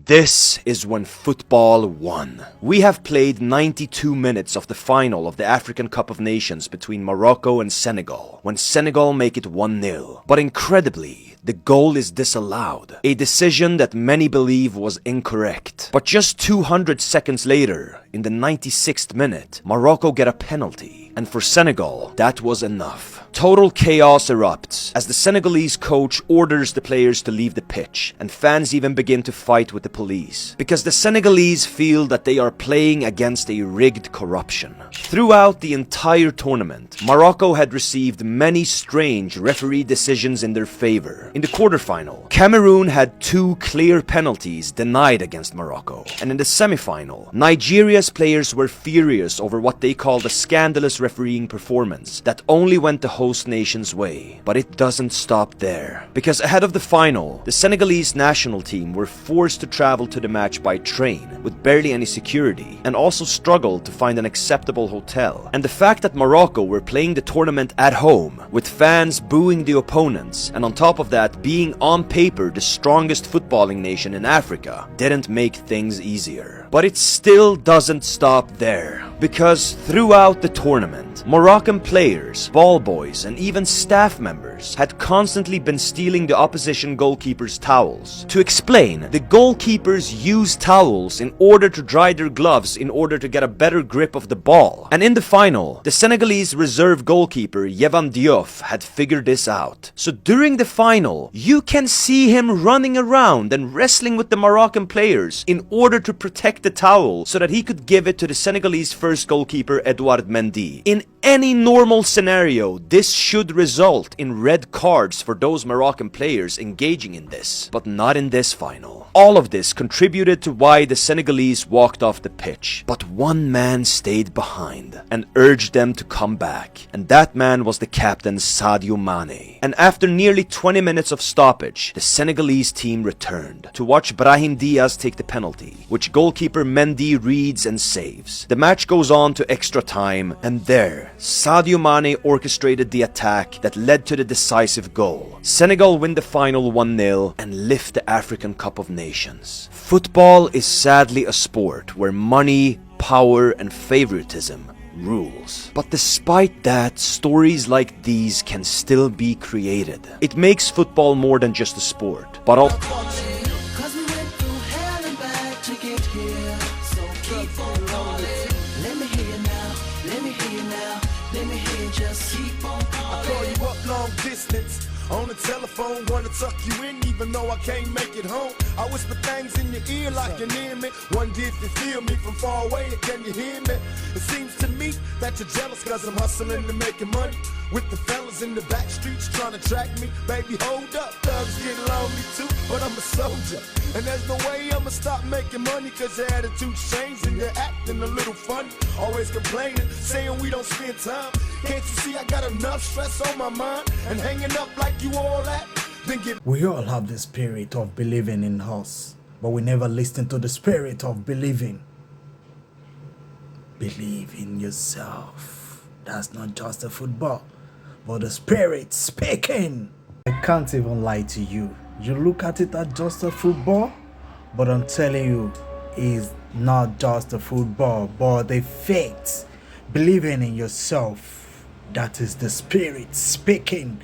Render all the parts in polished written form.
This is when football won. We have played 92 minutes of the final of the African Cup of Nations between Morocco and Senegal, when Senegal make it 1-0. But incredibly, the goal is disallowed, a decision that many believe was incorrect. But just 200 seconds later, in the 96th minute, Morocco get a penalty. And for Senegal, that was enough. Total chaos erupts as the Senegalese coach orders the players to leave the pitch, and fans even begin to fight with the police, because the Senegalese feel that they are playing against a rigged corruption. Throughout the entire tournament, Morocco had received many strange referee decisions in their favor. In the quarterfinal, Cameroon had 2 clear penalties denied against Morocco, and in the semifinal, Nigeria's players were furious over what they called a scandalous refereeing performance that only went the host nation's way. But it doesn't stop there, because ahead of the final, the Senegalese national team were forced to travel to the match by train with barely any security, and also struggled to find an acceptable hotel. And the fact that Morocco were playing the tournament at home, with fans booing the opponents, and on top of that being on paper the strongest footballing nation in Africa, didn't make things easier. But it still doesn't stop there, because throughout the tournament, Moroccan players, ball boys, and even staff members had constantly been stealing the opposition goalkeepers' towels. To explain, the goalkeepers use towels in order to dry their gloves in order to get a better grip of the ball. And in the final, the Senegalese reserve goalkeeper Yehvan Diouf had figured this out. So during the final, you can see him running around and wrestling with the Moroccan players in order to protect the towel so that he could give it to the Senegalese first goalkeeper Edouard Mendy. In any normal scenario, this should result in red cards for those Moroccan players engaging in this, but not in this final. All of this contributed to why the Senegalese walked off the pitch, but one man stayed behind and urged them to come back, and that man was the captain Sadio Mane. And after nearly 20 minutes of stoppage, the Senegalese team returned to watch Brahim Diaz take the penalty, which goalkeeper Mendy reads and saves. The match goes on to extra time, and there, Sadio Mane orchestrated the attack that led to the decisive goal. Senegal win the final 1-0 and lift the African Cup of Nations. Football is sadly a sport where money, power, and favoritism rules. But despite that, stories like these can still be created. It makes football more than just a sport, but also on the telephone, wanna tuck you in even though I can't make it home. I whisper things in your ear like you're near me. Wonder if you feel me from far away, or can you hear me? It seems to me that you're jealous cause I'm hustling to making money with the fellas in the back streets trying to track me. Baby, hold up, thugs get lonely too, but I'm a soldier, and there's no way I'ma stop making money cause your attitude's changed and you're acting a little funny. Always complaining, saying we don't spend time. Can't you see I got enough stress on my mind and hanging up like you all that? We all have the spirit of believing in us, but we never listen to the spirit of believing. Believe in yourself. That's not just a football, but the spirit speaking. I can't even lie to you. You look at it as just a football, but I'm telling you, it's not just a football, but the faith. Believing in yourself. That is the spirit speaking.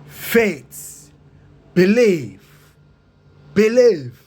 Faith. Believe. Believe.